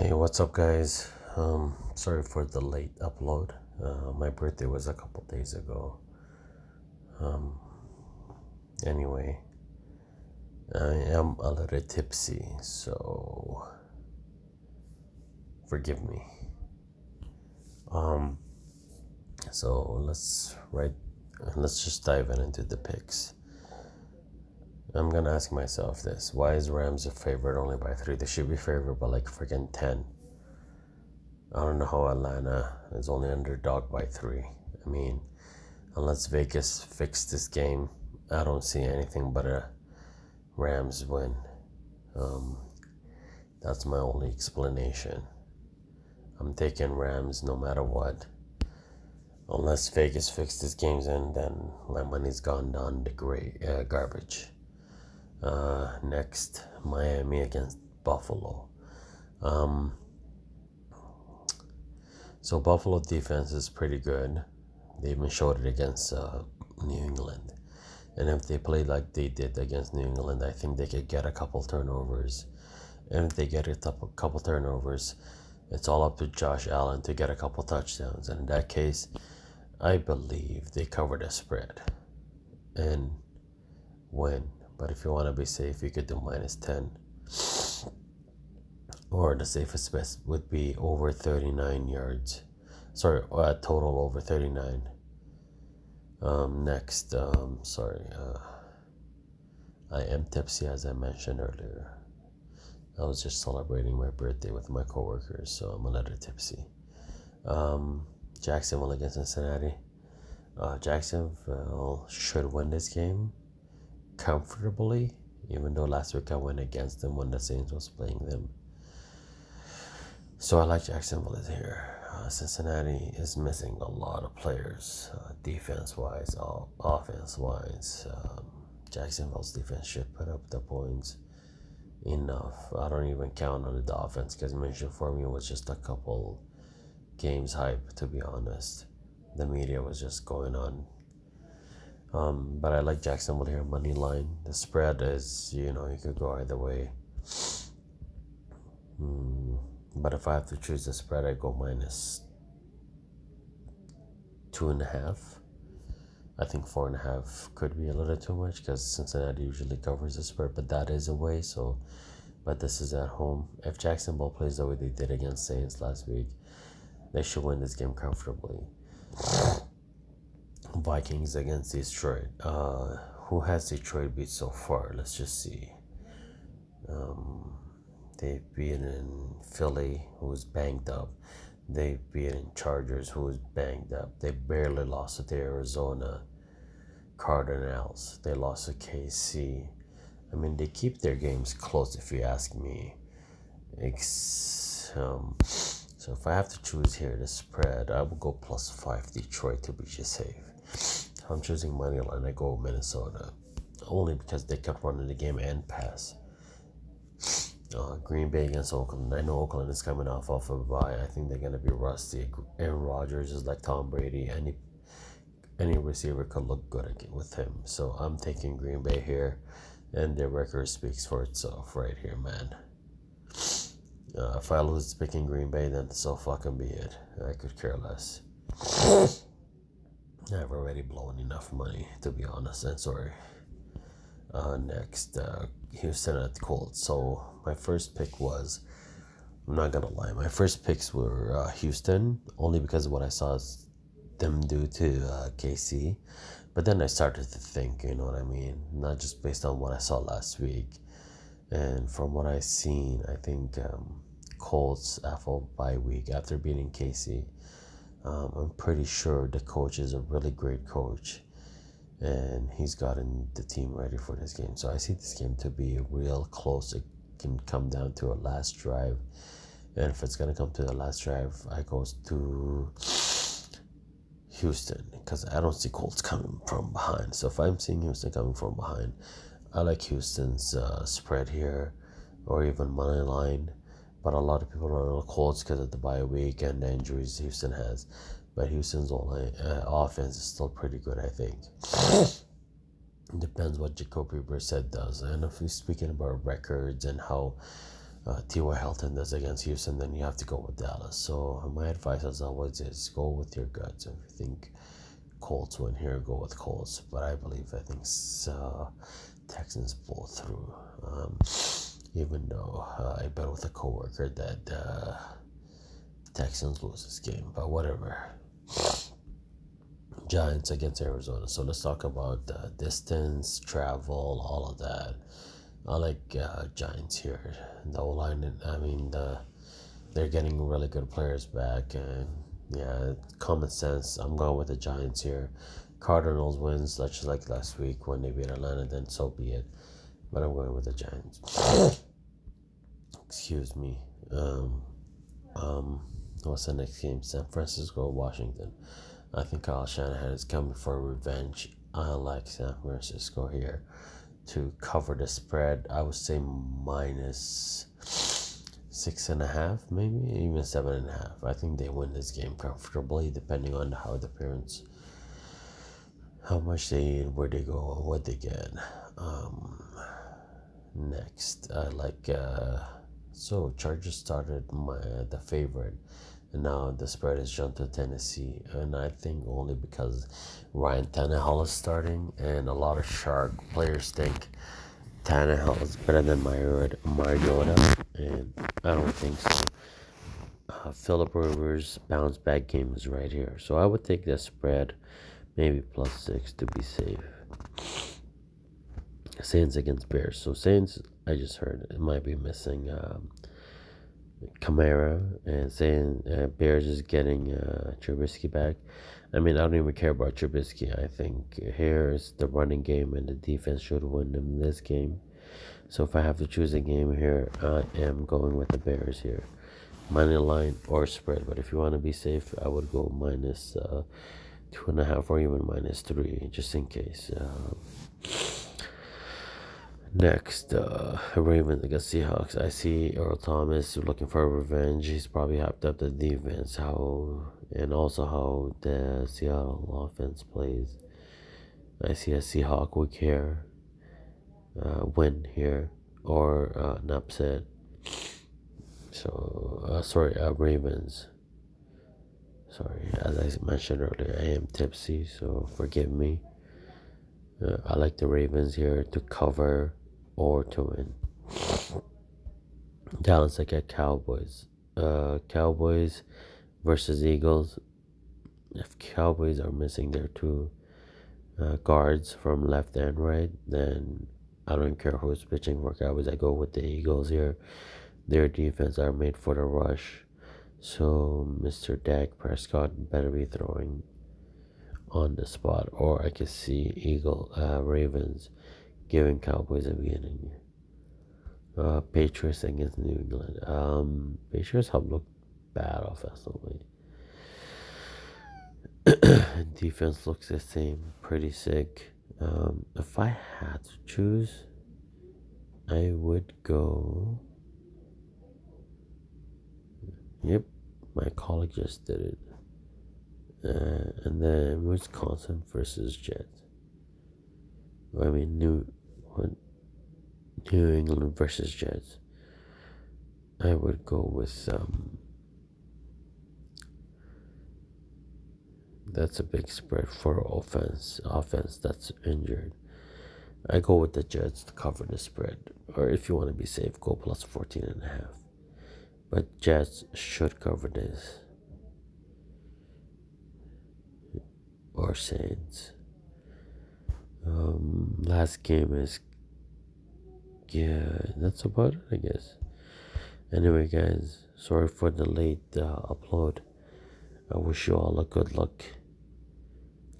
Hey, what's up, guys? Sorry for the late upload. My birthday was a couple days ago. Um, anyway, I am a little tipsy, so forgive me. Um, so let's just dive into the picks. I'm gonna ask myself this: why is Rams a favorite only by 3? They should be favored by like freaking 10. I don't know how Atlanta is only underdog by 3. I mean, unless Vegas fixed this game, I don't see anything but a Rams win. Um, that's my only explanation. I'm taking Rams no matter what. Unless Vegas fixed this games, and then my money's gone down the garbage. Next, Miami against Buffalo. So Buffalo defense is pretty good. They even showed it against New England. And if they play like they did against New England, I think they could get a couple turnovers. And if they get a couple turnovers, it's all up to Josh Allen to get a couple touchdowns. And in that case, I believe they cover the spread and win. But if you want to be safe, you could do -10. Or the safest bet would be over 39 yards. Sorry, a total over 39. Next, I am tipsy as I mentioned earlier. I was just celebrating my birthday with my coworkers, so I'm a little tipsy. Jacksonville against Cincinnati. Jacksonville should win this game comfortably, even though last week I went against them when the Saints was playing them. So I like Jacksonville is here. Cincinnati is missing a lot of players, defense-wise, offense-wise. Jacksonville's defense should put up the points enough. I don't even count on the offense because Mission for me was just a couple games hype, to be honest. The media was just going on. But I like Jacksonville here, money line. The spread is, you could go either way. But if I have to choose the spread, I go -2.5. I think 4.5 could be a little too much because Cincinnati usually covers the spread, but that is away. But this is at home. If Jacksonville plays the way they did against Saints last week, they should win this game comfortably. Vikings against Detroit. Who has Detroit beat so far? Let's just see. They've beaten Philly, who's banged up. They've beaten Chargers, who's banged up. They barely lost to Arizona Cardinals. They lost to KC. I mean, they keep their games close, if you ask me. So if I have to choose here the spread, I will go +5 Detroit to be just safe. If I'm choosing money line, I go Minnesota, only because they kept running the game and pass. Green Bay against Oakland. I know Oakland is coming off of a bye. I think they're gonna be rusty. Aaron Rodgers is like Tom Brady. Any receiver could look good with him. So I'm taking Green Bay here, and their record speaks for itself right here, man. If I lose picking Green Bay, then so fucking be it. I could care less. I've already blown enough money, to be honest. And sorry. Next, Houston at Colts. So my first pick was, I'm not gonna lie, my first picks were Houston, only because of what I saw them do to KC. But then I started to think, you know what I mean? Not just based on what I saw last week. And from what I've seen, I think Colts after bye week, after beating KC, I'm pretty sure the coach is a really great coach. And he's gotten the team ready for this game. So I see this game to be real close. It can come down to a last drive. And if it's going to come to the last drive, I go to Houston because I don't see Colts coming from behind. So if I'm seeing Houston coming from behind, I like Houston's spread here or even money line. But a lot of people are on the Colts because of the bye week and the injuries Houston has. But Houston's offense is still pretty good, I think. Depends what Jacoby Brissett does. And if we're speaking about records and how T.Y. Hilton does against Houston, then you have to go with Dallas. So my advice, as always, is go with your guts. If you think Colts win here, go with Colts. But I think Texans pull through. Even though I bet with a coworker that Texans lose this game, but whatever. Giants against Arizona. So let's talk about distance, travel, all of that. I like Giants here. The O-line, they're getting really good players back, and yeah, common sense. I'm going with the Giants here. Cardinals wins, just like last week when they beat Atlanta, then so be it. But I'm going with the Giants. Excuse me. What's the next game? San Francisco, Washington. I think Kyle Shanahan is coming for revenge. I like San Francisco here to cover the spread. I would say minus 6.5, maybe even 7.5. I think they win this game comfortably, depending on how the parents, how much they eat, where they go, and what they get. Next, I like. So Chargers started the favorite, and now the spread is jumped to Tennessee, and I think only because Ryan Tannehill is starting, and a lot of Shark players think Tannehill is better than Mariota, and I don't think so. Philip Rivers' bounce back game is right here, so I would take the spread, maybe +6 to be safe. Saints against Bears. So Saints, I just heard it might be missing Kamara, and saying Bears is getting Trubisky back. I don't even care about Trubisky. I think here is the running game, and the defense should win them this game. So if I have to choose a game here, I am going with the Bears here. Money line or spread. But if you want to be safe, I would go minus 2.5 or even -3, just in case. Next, Ravens against Seahawks. I see Earl Thomas looking for revenge. He's probably hyped up the defense, and also how the Seattle offense plays. I see a Seahawk week here, win here, or an upset. So, Ravens. Sorry, as I mentioned earlier, I am tipsy, so forgive me. I like the Ravens here to cover or to win. Dallas against Cowboys. Cowboys versus Eagles. If Cowboys are missing their two guards from left and right, then I don't care who's pitching for Cowboys. I go with the Eagles here. Their defense are made for the rush. So Mr. Dak Prescott better be throwing on the spot, or I could see Ravens giving Cowboys a beating. Patriots against New England. Patriots have looked bad offensively. Defense looks the same, pretty sick. If I had to choose, I would go. Yep, my colleague just did it. And then Wisconsin versus Jets. New England versus Jets. I would go with that's a big spread for offense that's injured. I go with the Jets to cover the spread, or if you want to be safe, go plus 14.5. But Jets should cover this. Or Saints. Last game is, yeah, that's about it, I guess. Anyway, guys, sorry for the late upload. I wish you all a good luck.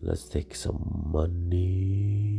Let's take some money.